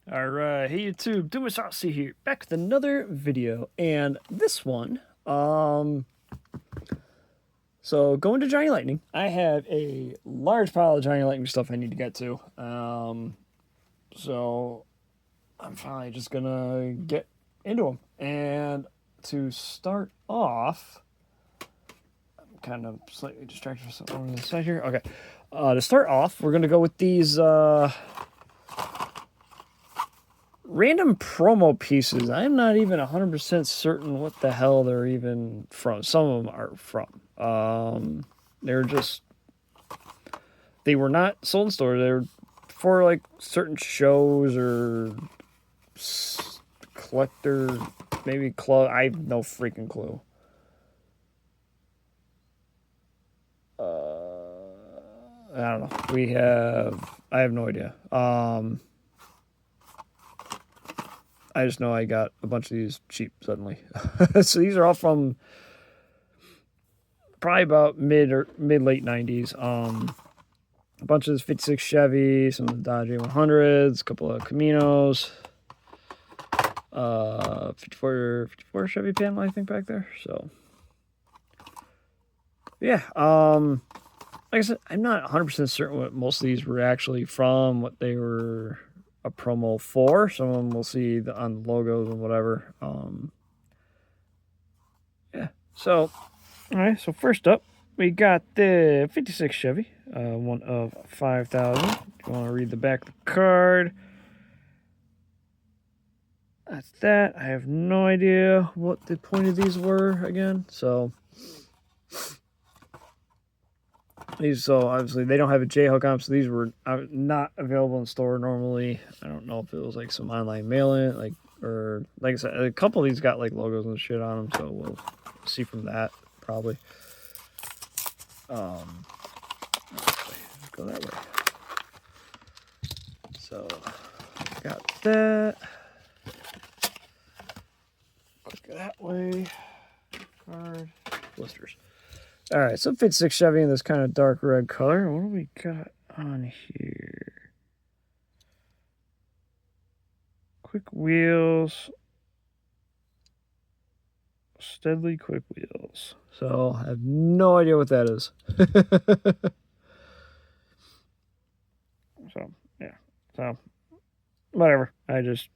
Alright, hey YouTube, Doom Saucy here, back with another video, and this one, so going to Johnny Lightning, I have a large pile of Johnny Lightning stuff I need to get to, so I'm finally just gonna get into them, and to start off, I'm kind of slightly distracted from something on the side here, okay, to start off, we're gonna go with these, random promo pieces. I'm not even 100% certain what the hell they're even from. Some of them are from. They're just... They were not sold in stores. They were for, like, certain shows or... collector... Maybe club... I have no freaking clue. I don't know. We have... I have no idea. I just know I got a bunch of these cheap suddenly. So these are all from probably about mid-late 90s. A bunch of this 56 Chevy, some of the Dodge A100s, a couple of Caminos, 54 Chevy panel, I think, back there. So yeah, like I said, I'm not 100% certain what most of these were actually from, what they were a promo for. Some of them we'll see on the logos and whatever. Yeah, so all right, so first up we got the 56 Chevy, one of 5,000. If you want to read the back of the card, that's that. I have no idea what the point of these were again, so these, so obviously they don't have a J-hook on them, so these were not available in store normally. I don't know if it was like some online mail-in, like, or like I said, a couple of these got like logos and shit on them, so we'll see from that probably. Go that way. So got that. Click that way. Card. Blisters. All right, so 56 Chevy in this kind of dark red color. What do we got on here? Quick wheels. Steadily quick wheels. So I have no idea what that is. So yeah. So whatever. I got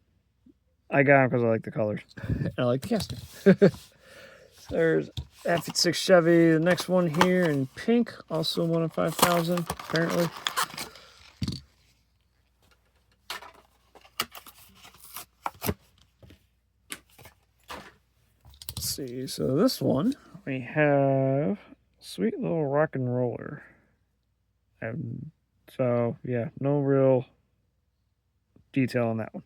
them because I like the colors. And I like the casting. There's F56 Chevy, the next one here in pink, also one of 5,000, apparently. Let's see, so this one, we have sweet little rock and roller. And so, yeah, no real detail on that one.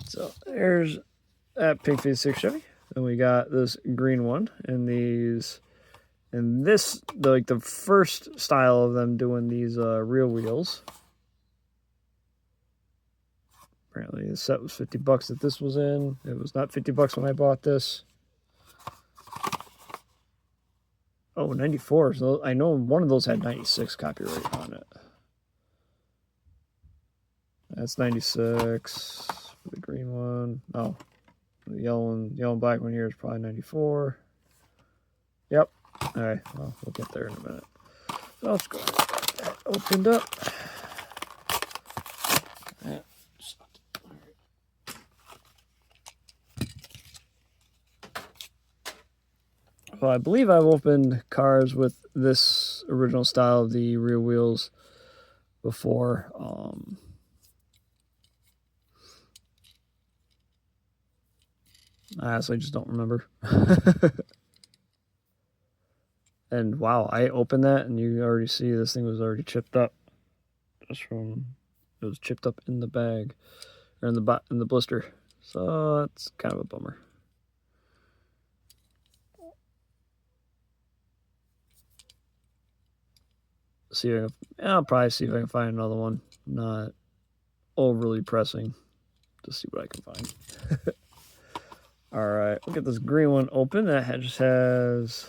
So there's that pink 56 Chevy. Then we got this green one, and these, and this, like the first style of them doing these real wheels. Apparently the set was $50 that this was in. It was not $50 when I bought this. Oh, 94. So I know one of those had 96 copyright on it. That's 96. The green one. Oh, the yellow and black one here is probably 94. Yep. All right. Well, we'll get there in a minute. So let's go ahead and get that opened up. Well, I believe I've opened cars with this original style of the rear wheels before. I honestly just don't remember. And wow, I opened that and you already see this thing was already chipped up. Just from, it was chipped up in the bag, or in the blister. So that's kind of a bummer. See, I'll probably see if I can find another one. Not overly pressing. Just see what I can find. All right, we'll get this green one open. That just has,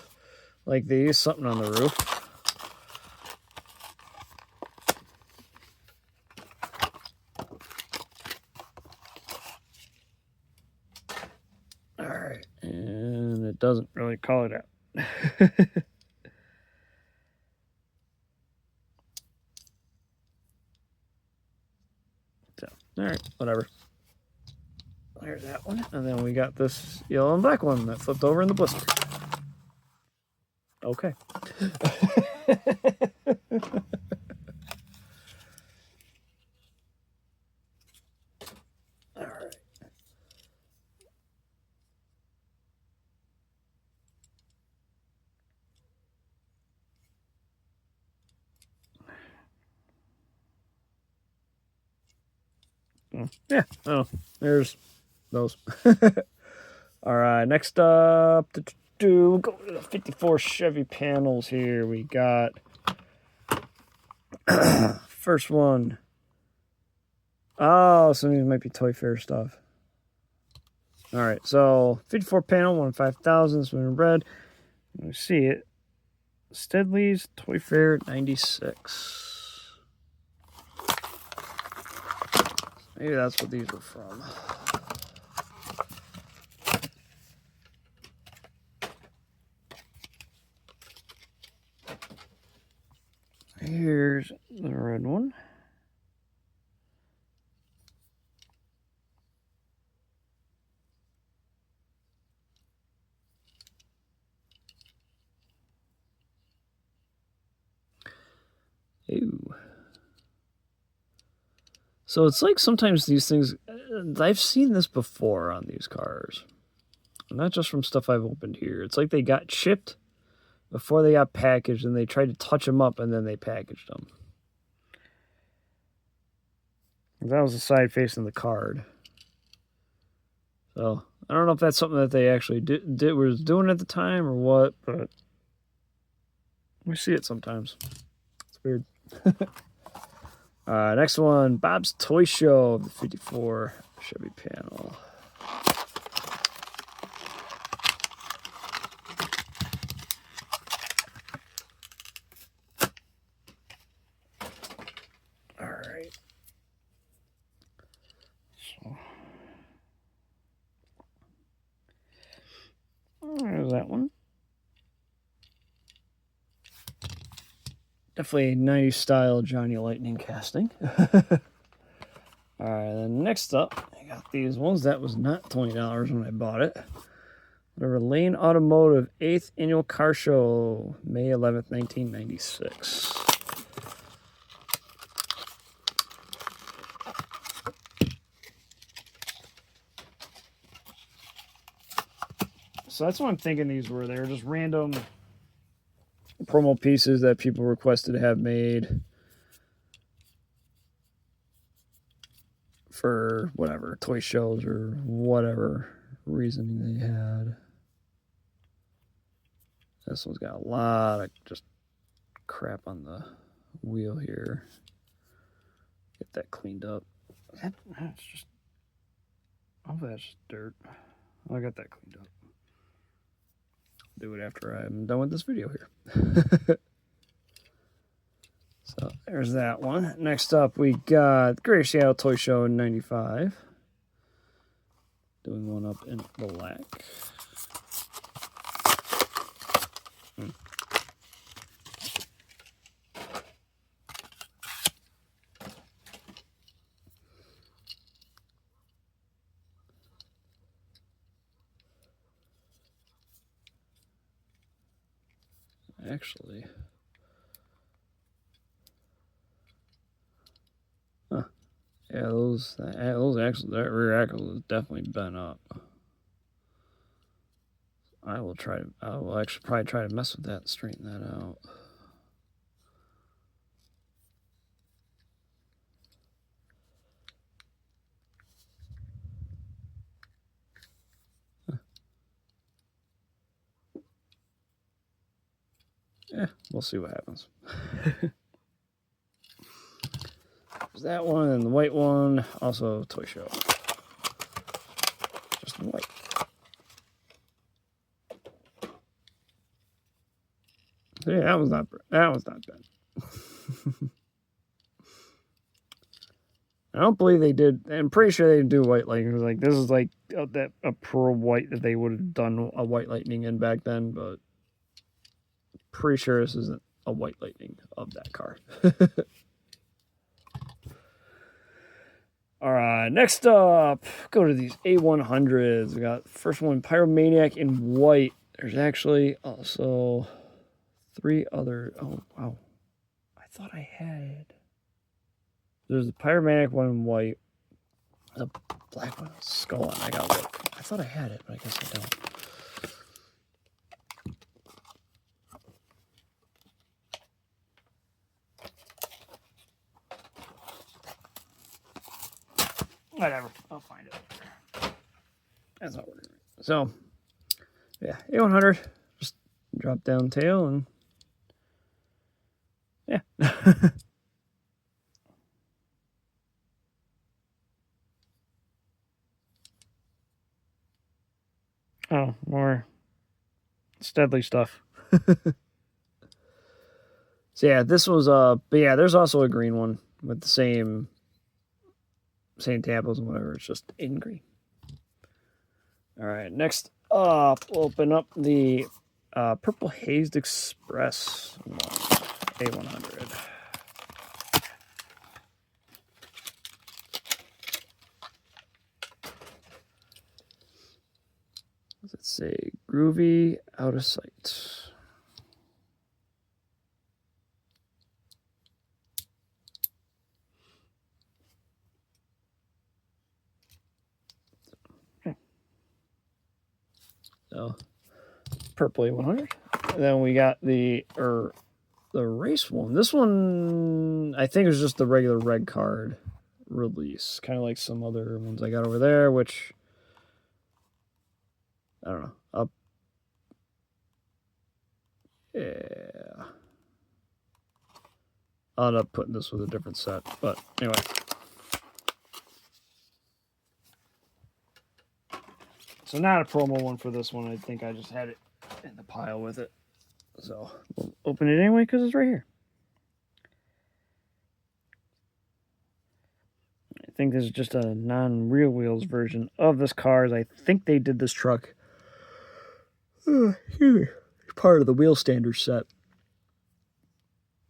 like, they use something on the roof. doesn't really call it out. So, all right, whatever. There's that one. And then we got this yellow and black one that flipped over in the blister. Okay. All right. Yeah. Oh, there's those. All right. Next up, we'll go to the 54 Chevy panels here. We got first one. Oh, some of these might be Toy Fair stuff. All right. So 54 panel, 1/5000, Swimmer Bread. Let me see it. Steadley's Toy Fair 96. Maybe that's what these were from. Here's the red one. Ew. So it's like sometimes these things, I've seen this before on these cars. Not just from stuff I've opened here. It's like they got shipped before they got packaged and they tried to touch them up and then they packaged them. That was the side facing the card. So I don't know if that's something that they actually was doing at the time or what, but we see it sometimes. It's weird. Next one, Bob's Toy Show, the 54 Chevy panel. All right. So there's that one. Definitely a 90s style Johnny Lightning casting. Alright, then next up, I got these ones. That was not $20 when I bought it. Whatever, Lane Automotive 8th Annual Car Show, May 11th, 1996. So that's what I'm thinking these were. They were just random promo pieces that people requested to have made for whatever toy shows or whatever reasoning they had. This one's got a lot of just crap on the wheel here. Get that cleaned up. That's just, hopefully that's just dirt. I got that cleaned up. Do it after I'm done with this video here. So there's that one. Next up, we got the Great Seattle Toy Show in 95. Doing one up in black. Actually, huh. Yeah, those axles, that rear axle is definitely bent up. I will actually probably try to mess with that and straighten that out. Yeah, we'll see what happens. There's that one and the white one, also Toy Show. Just white. Yeah, that was not bad. I don't believe they did. I'm pretty sure they didn't do white lightning. Like this is like a pearl white that they would have done a white lightning in back then, but pretty sure this isn't a white lightning of that card. All right, next up, go to these A100s. We got first one, Pyromaniac in white. There's actually also 3 other. Oh wow, I thought I had. There's the Pyromaniac one in white. The black one, skull on. I got look. I thought I had it, but I guess I don't. Whatever, I'll find it. That's not working. So, yeah, A100, just drop down tail and yeah. Oh, more Steadley stuff. So yeah, this was but yeah, there's also a green one with the same tampos and whatever. It's just in green. All right, next up, we'll open up the Purple Hazed Express A100. What does it say? Groovy, out of sight. Okay. So, purple A100. And then we got the race one. This one, I think, is just the regular red card release, kind of like some other ones I got over there, which I don't know. Yeah, I'll end up putting this with a different set, but anyway. So not a promo one for this one. I think I just had it in the pile with it. So we'll open it anyway because it's right here. I think this is just a non-real wheels version of this car. I think they did this truck part of the wheel standard set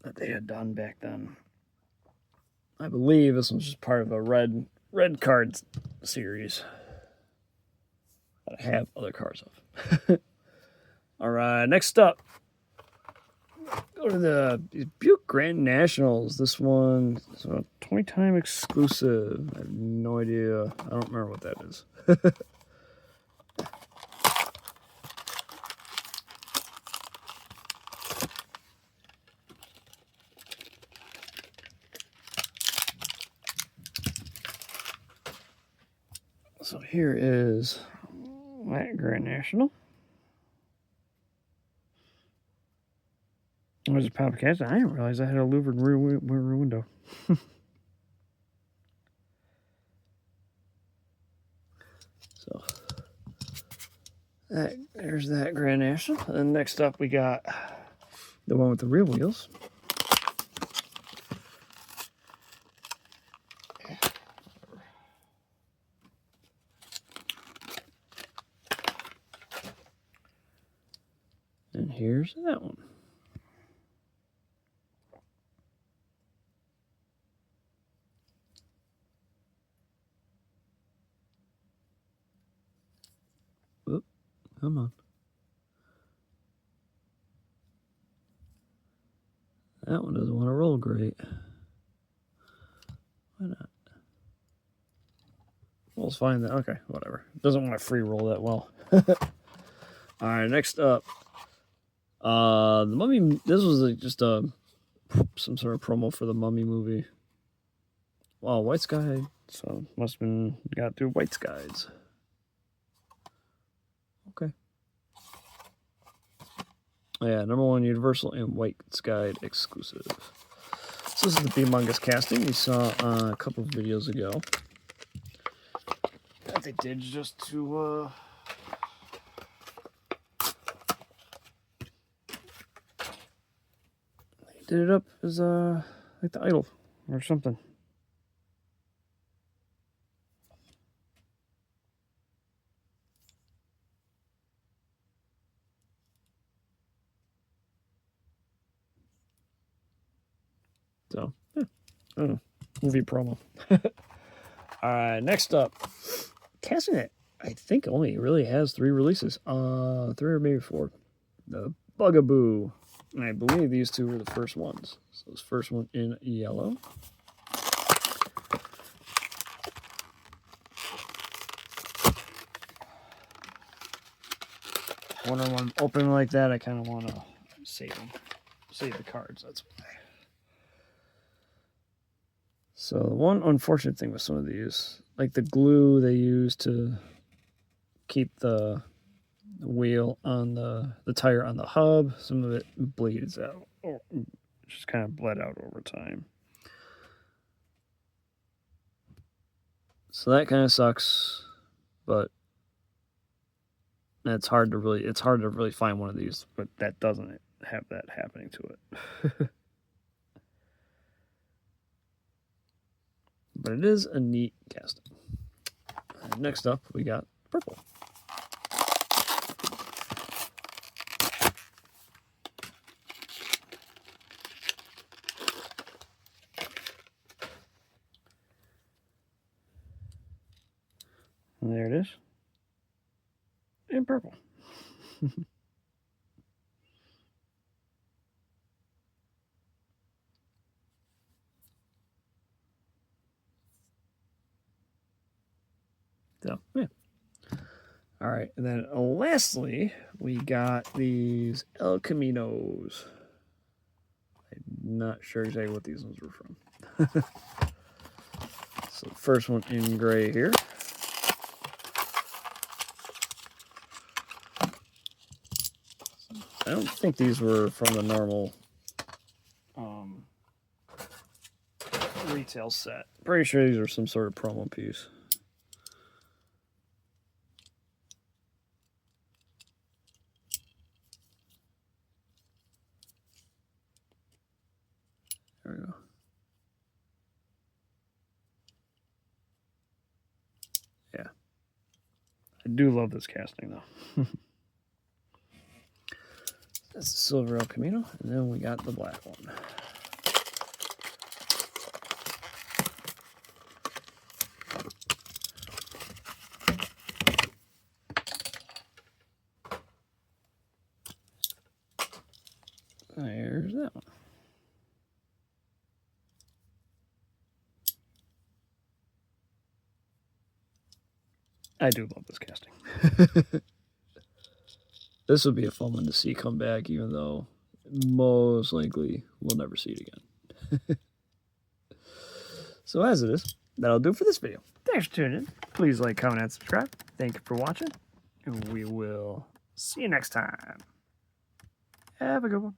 that they had done back then. I believe this one's just part of a red card series that I have other cars of. All right, next up, go to the Buick Grand Nationals. This one is a 20-time exclusive. I have no idea. I don't remember what that is. So here is that Grand National. There's a pop cast. I didn't realize I had a louvered rear window. So there's that Grand National. And then next up we got the one with the rear wheels. And here's that one. Whoop, come on. That one doesn't want to roll great. Why not? Well, it's fine then. Okay, whatever. It doesn't want to free roll that well. All right, next up. The Mummy. This was just some sort of promo for the Mummy movie. Wow, White Sky. So must have been got through White Skies. Okay. Yeah, #1 Universal and White Sky exclusive. So this is the Beamongus casting we saw a couple of videos ago. That they did just to they did it up as like the idol or something. So, yeah. Movie promo. Alright, next up. Casting it, I think only really has 3 releases. 3 or maybe 4. The Bugaboo. And I believe these 2 were the first ones. So this first one in yellow. When I'm opening like that, I kind of want to save them. Save the cards, that's why. So the one unfortunate thing with some of these, like the glue they use to keep the wheel on the tire on the hub, some of it bleeds out, or just kind of bled out over time. So that kind of sucks, but it's hard to really find one of these, but that doesn't have that happening to it. But it is a neat casting. And next up, we got purple. And there it is. In purple. So, yeah. All right, and then lastly, we got these El Caminos. I'm not sure exactly what these ones were from. So the first one in gray here. I don't think these were from the normal retail set. Pretty sure these are some sort of promo piece. There we go. Yeah. I do love this casting, though. That's the silver El Camino, and then we got the black one. There's that one. I do love this casting. This would be a fun one to see come back, even though most likely we'll never see it again. So as it is, that'll do for this video. Thanks for tuning in. Please like, comment, and subscribe. Thank you for watching, and we will see you next time. Have a good one.